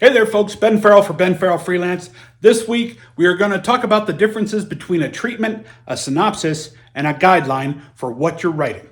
Hey there folks, Ben Farrell for Benn Farrell Freelance. This week we are going to talk about the differences between a treatment, a synopsis, and a guideline for what you're writing.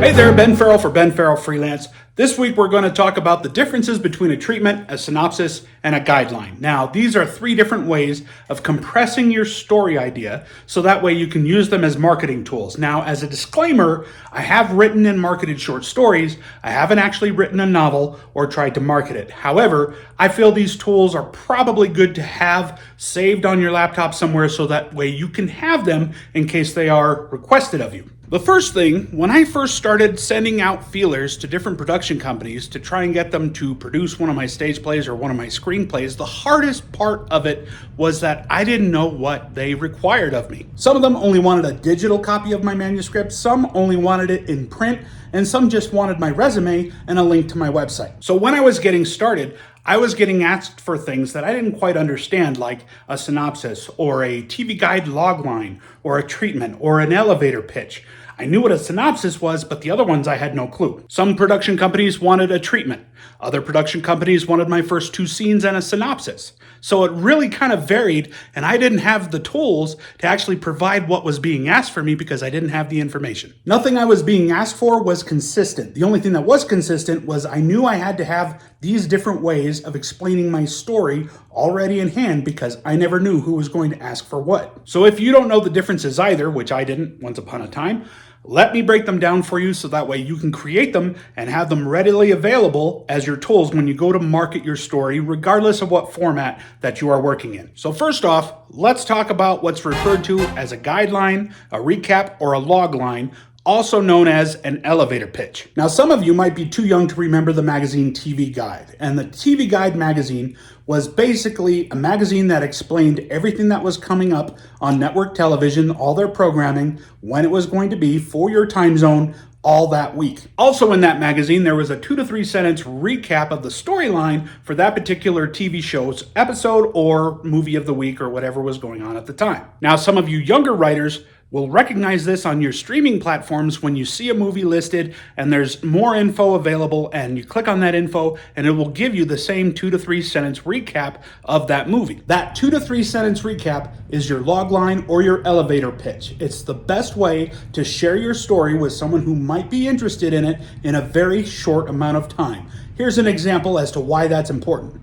Hey there, Ben Farrell for Benn Farrell Freelance. This week we're going to talk about the differences between a treatment, a synopsis, and a guideline. Now, these are three different ways of compressing your story idea so that way you can use them as marketing tools. Now, as a disclaimer, I have written and marketed short stories. I haven't actually written a novel or tried to market it. However, I feel these tools are probably good to have saved on your laptop somewhere so that way you can have them in case they are requested of you. The first thing, when I first started sending out feelers to different production companies to try and get them to produce one of my stage plays or one of my screenplays, the hardest part of it was that I didn't know what they required of me. Some of them only wanted a digital copy of my manuscript, some only wanted it in print, and some just wanted my resume and a link to my website. So when I was getting started, I was getting asked for things that I didn't quite understand, like a synopsis or a TV guide logline or a treatment or an elevator pitch. I knew what a synopsis was, but the other ones I had no clue. Some production companies wanted a treatment. Other production companies wanted my first two scenes and a synopsis. So it really kind of varied, and I didn't have the tools to actually provide what was being asked for me because I didn't have the information. Nothing I was being asked for was consistent. The only thing that was consistent was I knew I had to have these different ways of explaining my story already in hand because I never knew who was going to ask for what. So if you don't know the differences either, which I didn't once upon a time, let me break them down for you so that way you can create them and have them readily available as your tools when you go to market your story, regardless of what format that you are working in. So first off, let's talk about what's referred to as a guideline, a recap, or a log line, also known as an elevator pitch. Now, some of you might be too young to remember the magazine TV Guide. And the TV Guide magazine was basically a magazine that explained everything that was coming up on network television, all their programming, when it was going to be for your time zone, all that week. Also in that magazine, there was a 2 to 3 sentence recap of the storyline for that particular TV show's episode or movie of the week or whatever was going on at the time. Now, some of you younger writers will recognize this on your streaming platforms when you see a movie listed and there's more info available and you click on that info and it will give you the same 2 to 3 sentence recap of that movie. That 2 to 3 sentence recap is your logline or your elevator pitch. It's the best way to share your story with someone who might be interested in it in a very short amount of time. Here's an example as to why that's important.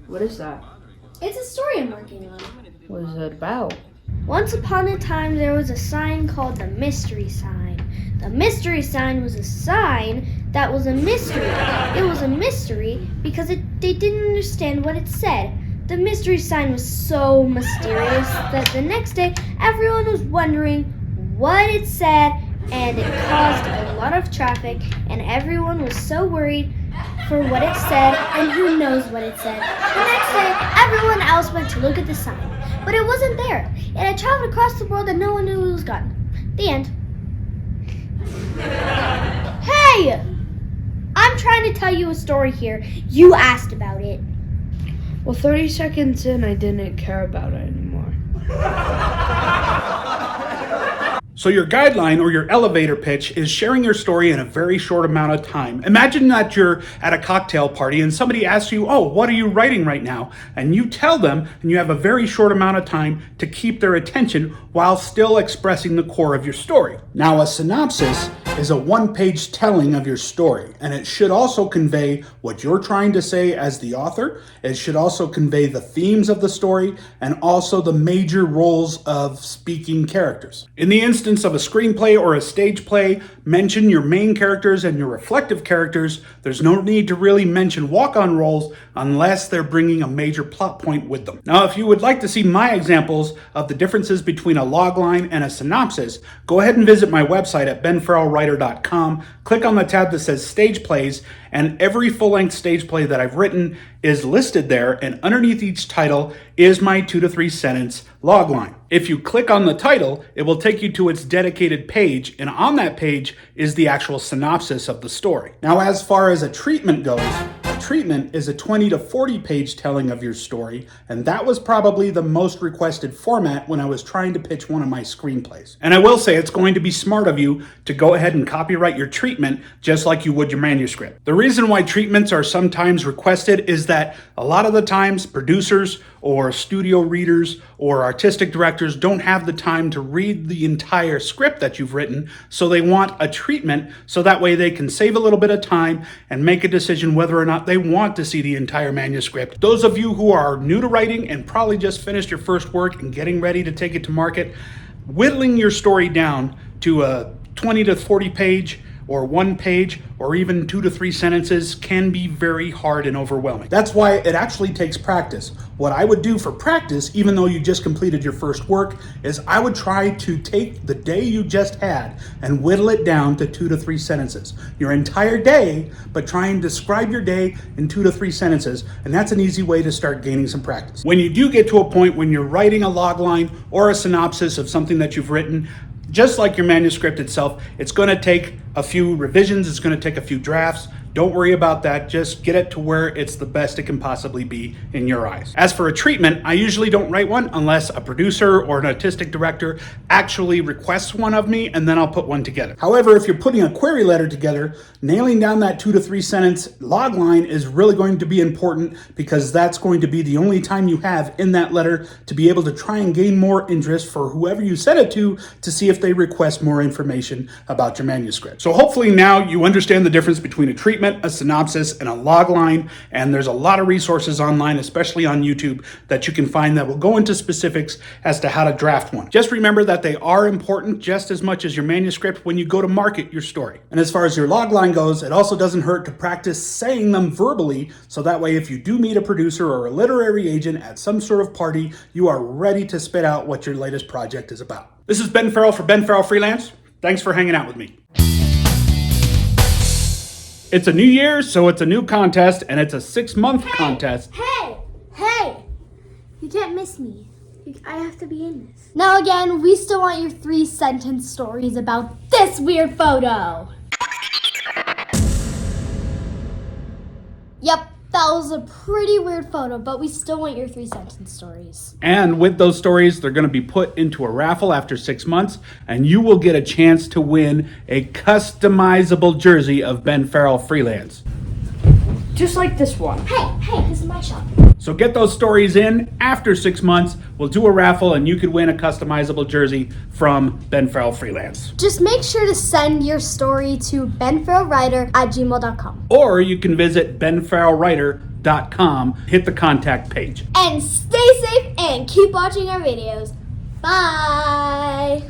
What is that? It's a story I'm working on. What is it about? Once upon a time, there was a sign called the mystery sign. The mystery sign was a sign that was a mystery. It was a mystery because they didn't understand what it said. The mystery sign was so mysterious that the next day, everyone was wondering what it said, and it caused a lot of traffic, and everyone was so worried for what it said, and who knows what it said. The next day, everyone else went to look at the sign, but it wasn't there. It had traveled across the world and no one knew it was gone. The end. Hey! I'm trying to tell you a story here. You asked about it. Well, 30 seconds in, I didn't care about it anymore. So your guideline or your elevator pitch is sharing your story in a very short amount of time. Imagine that you're at a cocktail party and somebody asks you, "Oh, what are you writing right now?" And you tell them, and you have a very short amount of time to keep their attention while still expressing the core of your story. Now, a synopsis is a one-page telling of your story, and it should also convey what you're trying to say as the author. It should also convey the themes of the story and also the major roles of speaking characters. In the instance of a screenplay or a stage play, mention your main characters and your reflective characters. There's no need to really mention walk-on roles unless they're bringing a major plot point with them. Now, if you would like to see my examples of the differences between a logline and a synopsis, go ahead and visit my website at benfarrellwriter.com. Click on the tab that says Stage Plays, and every full-length stage play that I've written is listed there, and underneath each title is my 2 to 3 sentence logline. If you click on the title, it will take you to its dedicated page, and on that page is the actual synopsis of the story. Now, as far as a treatment goes, a Treatment is a 20 to 40 page telling of your story, and that was probably the most requested format when I was trying to pitch one of my screenplays. And I will say it's going to be smart of you to go ahead and copyright your treatment just like you would your manuscript. The reason why treatments are sometimes requested is that a lot of the times producers or studio readers or artistic directors don't have the time to read the entire script that you've written, so they want a treatment so that way they can save a little bit of time and make a decision whether or not they want to see the entire manuscript. Those of you who are new to writing and probably just finished your first work and getting ready to take it to market, whittling your story down to a 20 to 40 page or 1 page or even 2 to 3 sentences can be very hard and overwhelming. That's why it actually takes practice. What I would do for practice, even though you just completed your first work, is I would try to take the day you just had and whittle it down to 2 to 3 sentences. Your entire day, but try and describe your day in 2 to 3 sentences, and that's an easy way to start gaining some practice. When you do get to a point when you're writing a log line or a synopsis of something that you've written, just like your manuscript itself, it's going to take a few revisions, it's going to take a few drafts. Don't worry about that. Just get it to where it's the best it can possibly be in your eyes. As for a treatment, I usually don't write one unless a producer or an artistic director actually requests one of me, and then I'll put one together. However, if you're putting a query letter together, nailing down that 2 to 3 sentence log line is really going to be important, because that's going to be the only time you have in that letter to be able to try and gain more interest for whoever you send it to see if they request more information about your manuscript. So hopefully now you understand the difference between a treatment, a synopsis, and a log line, and there's a lot of resources online, especially on YouTube, that you can find that will go into specifics as to how to draft one. Just remember that they are important just as much as your manuscript when you go to market your story. And as far as your log line goes, it also doesn't hurt to practice saying them verbally, so that way if you do meet a producer or a literary agent at some sort of party, you are ready to spit out what your latest project is about. This is Ben Farrell for Benn Farrell Freelance. Thanks for hanging out with me. It's a new year, so it's a new contest, and it's a 6-month contest. Hey! You can't miss me. I have to be in this. Now again, we still want your 3-sentence stories about this weird photo. Yep, that was a pretty weird photo, but we still want your 3-sentence stories. And with those stories, they're going to be put into a raffle after 6 months, and you will get a chance to win a customizable jersey of Benn Farrell Freelance. Just like this one. Hey, this is my shop. So get those stories in. After 6 months, we'll do a raffle, and you could win a customizable jersey from Benn Farrell Freelance. Just make sure to send your story to benfarrellwriter@gmail.com. Or you can visit benfarrellwriter.com, hit the contact page. And stay safe and keep watching our videos. Bye!